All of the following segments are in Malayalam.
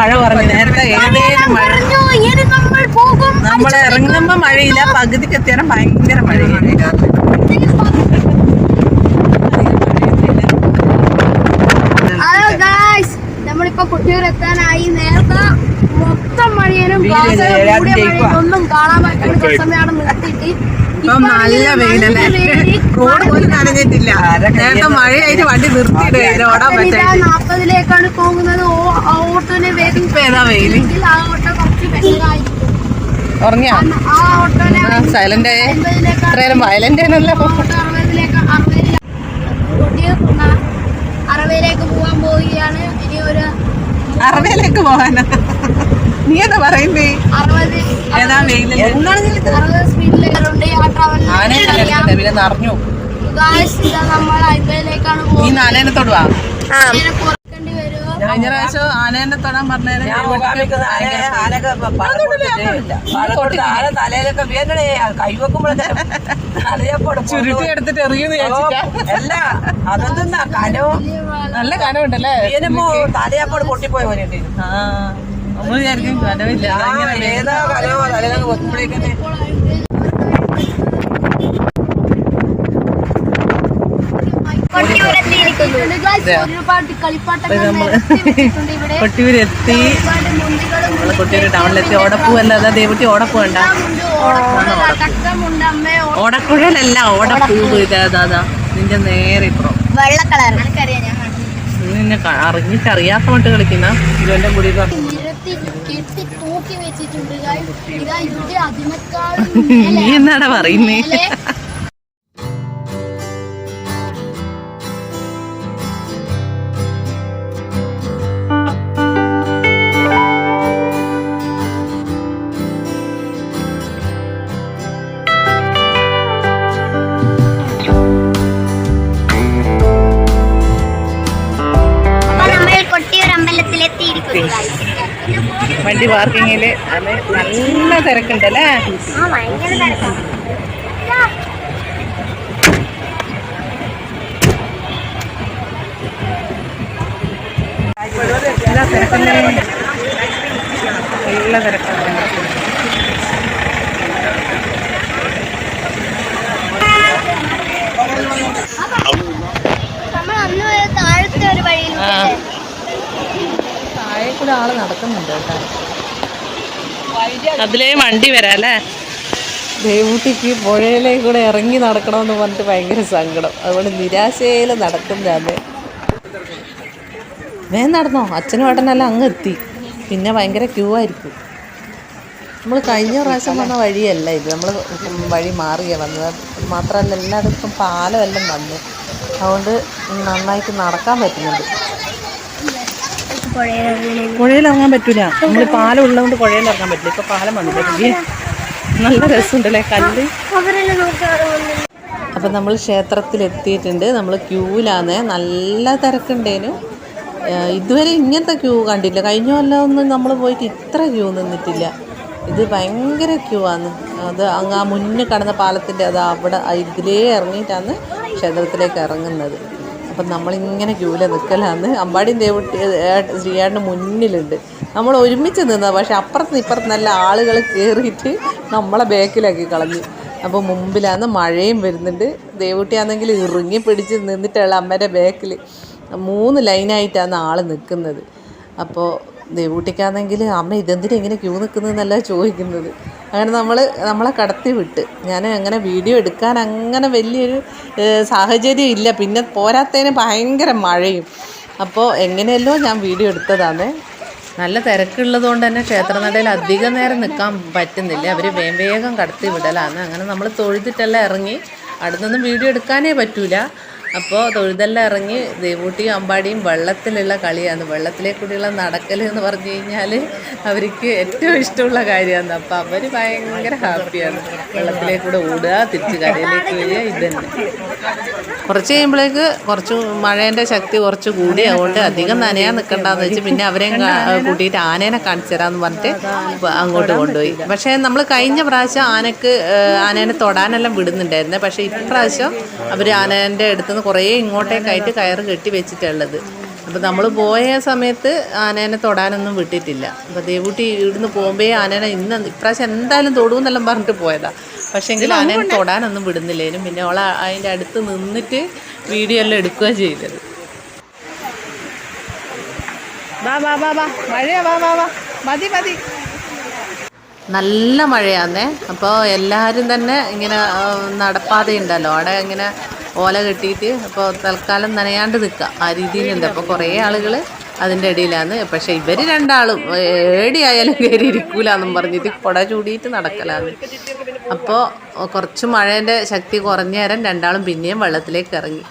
മഴ കുറഞ്ഞു. നേരത്തെ ഏതേലും മഴ നമ്മൾ ഇറങ്ങുമ്പോ മഴയില്ല, പകുതിക്ക് എത്തിയാലും ഭയങ്കര മഴയില്ല. നമ്മളിപ്പോ കൊട്ടിയൂർ എത്താനായി. നേരത്തെ മൊത്തം മഴയും ഒന്നും കാണാൻ പറ്റുന്ന സമയമാണ് നിർത്തിയിട്ട് ഇപ്പം നല്ല വെയിലല്ലേ, റോഡ് പോലും നനഞ്ഞിട്ടില്ല. നേരത്തെ മഴയായിട്ട് വണ്ടി നിർത്തിയിട്ട് ഓടാൻ പറ്റില്ല. 40ലേക്കാണ് പോകുന്നത്. ഓട്ടോനെ ഏതാ വെയില് ആ ഓട്ടോ കുറച്ച് ബെറ്ററായിരിക്കും. ഉറങ്ങിയാ ആ ഓട്ടോനെ സൈലന്റ് ആയേ, ഇത്രയും വയലന്റ് ആണല്ലോ. അറവയിലേക്ക് പോകാൻ പോവുകയാണ്. ഇനി ഒരു അറവയിലേക്ക് പോകാനാ നീ എന്താ പറയുന്നേ? 60 ഏതാ വെയില്? 60 സ്പീഡിലേക്കുണ്ട് ആ ട്രാവൽ. പിന്നെ നിറഞ്ഞു. നമ്മൾ ഹൈവേയിലേക്കാണ് നീ നാലേനെ തൊടുവാ. കുറക്കേണ്ടി വരുമോ? കഴിഞ്ഞ പ്രാവശ്യം ആനേനെ തൊടാൻ പറഞ്ഞാല് തലയിലൊക്കെ വീണേ കൈവെക്കുമ്പോഴേ ചുരുട്ടി എടുത്തിട്ട് എറിയുന്ന അതെന്താ കനവും നല്ല കനവുണ്ടല്ലേ? തലയപ്പോട് പൊട്ടിപ്പോയ പോലെ നമ്മൾ വിചാരിക്കും കനവില്ല. ഏതാ കനവോ തലയിലൊക്കെ വെക്കുമ്പോഴേക്കന്നെ കൊട്ടിയൂരെത്തി. നമ്മള് കൊട്ടിയൂർ ടൗണിലെത്തി. ഓടപ്പൂ അല്ലാതെ ദേവട്ടി ഓടപ്പൂ വേണ്ട, ഓടക്കുഴലല്ല, ഓടപ്പൂവ്. ഇതാ നിന്റെ നേരെ ഇപ്പുറം വെള്ള കളർ. നിന്നെ അറിഞ്ഞിട്ടറിയാത്ത മട്ട് കളിക്കുന്ന ഇവന്റെ കൂടി നീ എന്നാടാ പറയുന്നേ? വണ്ടി പാർക്കിങ്ങില് അത് നല്ല തിരക്കുണ്ടല്ലേ? നല്ല തിരക്കല്ലേ, നല്ല തിരക്കാണ്. താഴെ കൂടെ ആള് നടക്കുന്നുണ്ട് കേട്ടോ. അതിലേ വണ്ടി വരാം അല്ലേ? ദേവൂട്ടിക്ക് പുഴയിലേക്ക് കൂടെ ഇറങ്ങി നടക്കണമെന്ന് പറഞ്ഞിട്ട് ഭയങ്കര സങ്കടം. അതുകൊണ്ട് നിരാശയിൽ നടക്കുന്നതാണ്. വേഗം നടന്നോ, അച്ഛനും ഏട്ടനെല്ലാം അങ്ങ് എത്തി. പിന്നെ ഭയങ്കര ക്യൂ ആയിരിക്കും. നമ്മൾ കഴിഞ്ഞ പ്രാവശ്യം വന്ന വഴിയല്ല ഇത്, നമ്മൾ വഴി മാറിയാണ് വന്നത്. മാത്രമല്ല എല്ലായിടത്തും പാലമെല്ലാം വന്നു, അതുകൊണ്ട് നന്നായിട്ട് നടക്കാൻ പറ്റുന്നുണ്ട്. പുഴയിലിറങ്ങാൻ പറ്റൂല, നമ്മൾ പാലം ഉള്ളതുകൊണ്ട് പുഴയിലിറങ്ങാൻ പറ്റില്ല. ഇപ്പൊ പാലം വന്നിട്ട് നല്ല രസമുണ്ടല്ലേ കല്ല്. അപ്പം നമ്മൾ ക്ഷേത്രത്തിലെത്തിയിട്ടുണ്ട്. നമ്മൾ ക്യൂവിലാന്നേ, നല്ല തിരക്കുണ്ടേനു. ഇതുവരെ ഇങ്ങനത്തെ ക്യൂ കണ്ടില്ല. കഴിഞ്ഞ കൊല്ലമൊന്നും നമ്മൾ പോയിട്ട് ഇത്ര ക്യൂ നിന്നിട്ടില്ല. ഇത് ഭയങ്കര ക്യൂ ആണ്. അത് അങ്ങ് ആ മുന്നിൽ കാണുന്ന പാലത്തിൻ്റെ അത് അവിടെ ഇതിലേ ഇറങ്ങിയിട്ടാണ് ക്ഷേത്രത്തിലേക്ക് ഇറങ്ങുന്നത്. അപ്പം നമ്മളിങ്ങനെ ക്യൂവിൽ നിൽക്കലാന്ന്. അമ്പാടിയും ദേവൂട്ടി ശ്രീയാടിന് മുന്നിലുണ്ട്. നമ്മൾ ഒരുമിച്ച് നിന്നത്, പക്ഷെ അപ്പുറത്ത് ഇപ്പുറത്ത് നല്ല ആളുകൾ കയറിയിട്ട് നമ്മളെ ബാക്കിലാക്കി കളഞ്ഞു. അപ്പോൾ മുമ്പിലാന്ന് മഴയും വരുന്നുണ്ട്. ദേവൂട്ടിയാണെങ്കിൽ ഇറുങ്ങി പിടിച്ച് നിന്നിട്ടുള്ള അമ്മേൻ്റെ ബാക്കിൽ 3 ലൈനായിട്ടാണ് ആൾ നിൽക്കുന്നത്. അപ്പോൾ ദേവൂട്ടിക്കാണെങ്കിൽ അമ്മ ഇതെന്തിനാ ഇങ്ങനെ ക്യൂ നിൽക്കുന്നതെന്നല്ല ചോദിക്കുന്നത്. അങ്ങനെ നമ്മളെ കടത്തി വിട്ട്. ഞാൻ അങ്ങനെ വീഡിയോ എടുക്കാൻ അങ്ങനെ വലിയൊരു സാഹചര്യം ഇല്ല. പിന്നെ പോരാത്തതിന് ഭയങ്കര മഴയും. അപ്പോൾ എങ്ങനെയല്ലോ ഞാൻ വീഡിയോ എടുത്തതാണ്. നല്ല തിരക്കുള്ളത് കൊണ്ട് തന്നെ ക്ഷേത്രനടയിൽ അധികം നേരം നിൽക്കാൻ പറ്റുന്നില്ല. അവർ വേഗം കടത്തി വിടലാണ്. അങ്ങനെ നമ്മൾ തൊഴുതിട്ടെല്ലാം ഇറങ്ങി. അടുത്തൊന്നും വീഡിയോ എടുക്കാനേ പറ്റൂല. അപ്പോൾ തൊഴുതെല്ലാം ഇറങ്ങി ദേവൂട്ടിയും അമ്പാടിയും വെള്ളത്തിലുള്ള കളിയാണ്. വെള്ളത്തിലേക്കൂടിയുള്ള നടക്കൽ എന്ന് പറഞ്ഞു കഴിഞ്ഞാൽ അവർക്ക് ഏറ്റവും ഇഷ്ടമുള്ള കാര്യമാണ്. അപ്പോൾ അവർ ഭയങ്കര ഹാപ്പിയാണ്. വെള്ളത്തിലേക്കൂടെ ഓടുക, തിരിച്ച് കരയിലേക്ക് വരിക, ഇത് തന്നെ. കുറച്ച് കഴിയുമ്പോഴേക്ക് കുറച്ച് മഴേൻ്റെ ശക്തി കുറച്ച് കൂടി, അതുകൊണ്ട് അധികം നനയാൻ നിൽക്കണ്ടെന്ന് വെച്ച് പിന്നെ അവരെയും കൂട്ടിയിട്ട് ആനേനെ കാണിച്ചു തരാമെന്ന് പറഞ്ഞിട്ട് അങ്ങോട്ട് കൊണ്ടുപോയി. പക്ഷേ നമ്മൾ കഴിഞ്ഞ പ്രാവശ്യം ആനേനെ തൊടാനെല്ലാം വിടുന്നുണ്ടായിരുന്നു. പക്ഷേ ഇപ്രാവശ്യം അവർ ആനേൻ്റെ അടുത്തുനിന്ന് കുറേ ഇങ്ങോട്ടേക്കായിട്ട് കയറ് കെട്ടി വെച്ചിട്ടുള്ളത്. അപ്പോൾ നമ്മൾ പോയ സമയത്ത് ആനേനെ തൊടാനൊന്നും വിട്ടിട്ടില്ല. അപ്പോൾ ദേവൂട്ടി ഇവിടുന്ന് പോകുമ്പോഴേ ആനേനെ ഇപ്രാവശ്യം എന്തായാലും തൊടുമെന്നെല്ലാം പറഞ്ഞിട്ട് പോയതാണ്. പക്ഷേങ്കിൽ ആനേനെ തൊടാനൊന്നും വിടുന്നില്ലേനും. പിന്നെ അവൾ അതിൻ്റെ അടുത്ത് നിന്നിട്ട് വീഡിയോ എല്ലാം എടുക്കുകയാണ് ചെയ്തത്. വാ വാ വാ വാ മഴയാ, വാ വാ വാ, മതി മതി. നല്ല മഴയാന്നേ. അപ്പോൾ എല്ലാവരും തന്നെ ഇങ്ങനെ നടപ്പാതെ ഉണ്ടല്ലോ അവിടെ ഇങ്ങനെ ഓല കെട്ടിയിട്ട് അപ്പോൾ തൽക്കാലം നനയാണ്ട് നിൽക്കുക ആ രീതിയിലുണ്ട്. അപ്പോൾ കുറേ ആളുകൾ അതിൻ്റെ ഇടയിലാണ്. പക്ഷേ ഇവർ രണ്ടാളും ഏടിയായാലും കയറി ഇരിക്കൂലെന്നും പറഞ്ഞിട്ട് കുട ചൂടിയിട്ട് നടക്കലാണ്. അപ്പോൾ കുറച്ച് മഴേൻ്റെ ശക്തി കുറഞ്ഞ നേരം രണ്ടാളും പിന്നെയും വെള്ളത്തിലേക്ക് ഇറങ്ങി.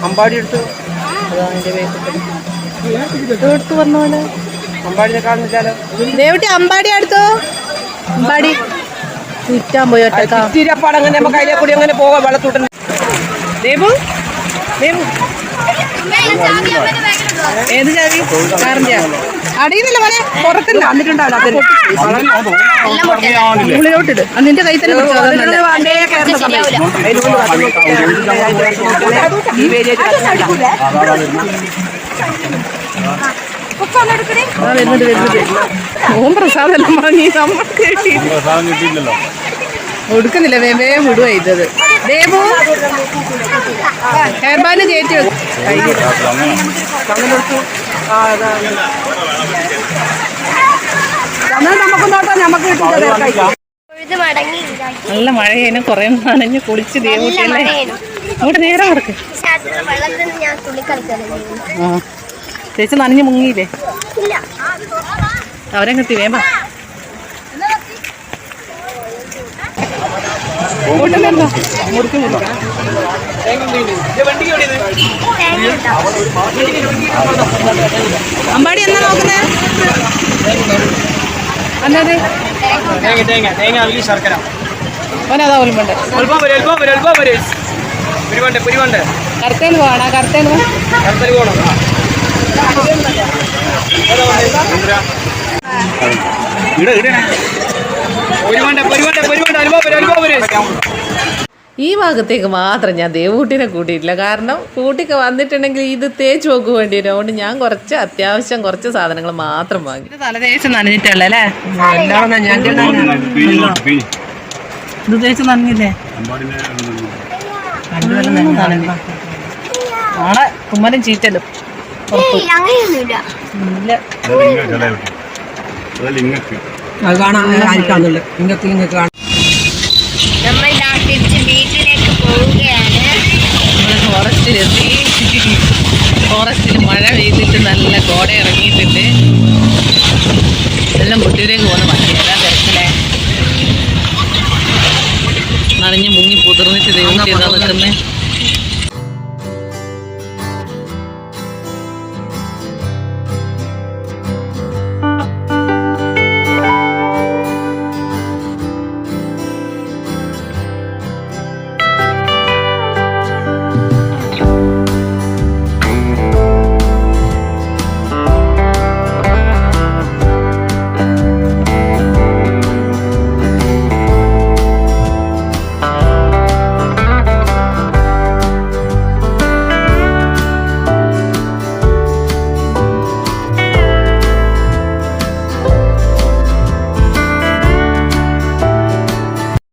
അമ്പാടി എടുത്തു എടുത്ത് പറഞ്ഞ പോലെ അമ്പാടിനെക്കാളും ദേവട്ടി അമ്പാടി അടുത്തോ. അമ്പാടി ചുറ്റാൻ പോയി തിരപ്പാട് അങ്ങനെ നമുക്ക് അതിലെ കൂടി അങ്ങനെ പോകാം വെള്ളത്തൂട്ടൻ. ദേവു ദേവു ഏത് ചാവി? കാറിൻ്റെ അടിയുന്നില്ല പോലെ പുറത്തില്ല ഉള്ളിലോട്ടിട്ട് നിന്റെ കൈ തന്നെ ഓം പ്രസാദെല്ലാം വാങ്ങി നമ്മൾ കേട്ടില്ലല്ലോ. കൊടുക്കുന്നില്ല, വേഗം വിടുക ചെയ്തത്. ദേവു ഹെയർബാൻഡ് കയറ്റി വെക്കും. നല്ല മഴയേനു, കുറെ നനഞ്ഞ് കുളിച്ച് ദേവൂട്ടിയല്ലേ. അങ്ങോട്ട് നേരെ കൊടുക്ക്. ആ ചേച്ചി നനഞ്ഞ് മുങ്ങിയില്ലേ? അവരെ കിട്ടി വേമ്പ അമ്പാടി എന്നാ നോക്കുന്നേ? അന്നത് ഓനതാ ഒലിമ്പണ്ട് കറുത്തേന് പോകണ കറുത്തേന് പോകണം. ഈ ഭാഗത്തേക്ക് മാത്രം ഞാൻ ദേവൂട്ടിനെ കൂട്ടിയിട്ടില്ല. കാരണം കൂട്ടിക്ക് വന്നിട്ടുണ്ടെങ്കിൽ ഇത് തേച്ച് നോക്ക് വേണ്ടി വരും. അതുകൊണ്ട് ഞാൻ അത്യാവശ്യം കുറച്ച് സാധനങ്ങൾ മാത്രം വാങ്ങി. തലതേച്ച് നനഞ്ഞിട്ടല്ലേ? ഇത് തേച്ച് നനഞ്ഞില്ലേ? നാളെ കുമ്മനും ചീറ്റലും ഫോറസ്റ്റിലെത്തി. ഫോറസ്റ്റിൽ മഴ പെയ്തിട്ട് നല്ല കോട ഇറങ്ങിയിട്ടുണ്ട്. എല്ലാം മുട്ടിയിലേക്ക് പോകുന്ന മഴയെല്ലാം തിരക്കിലെ നനഞ്ഞ് മുങ്ങി പുതിർന്നിട്ട് ദൈവം ചെയ്താൽ നിൽക്കുന്നത്.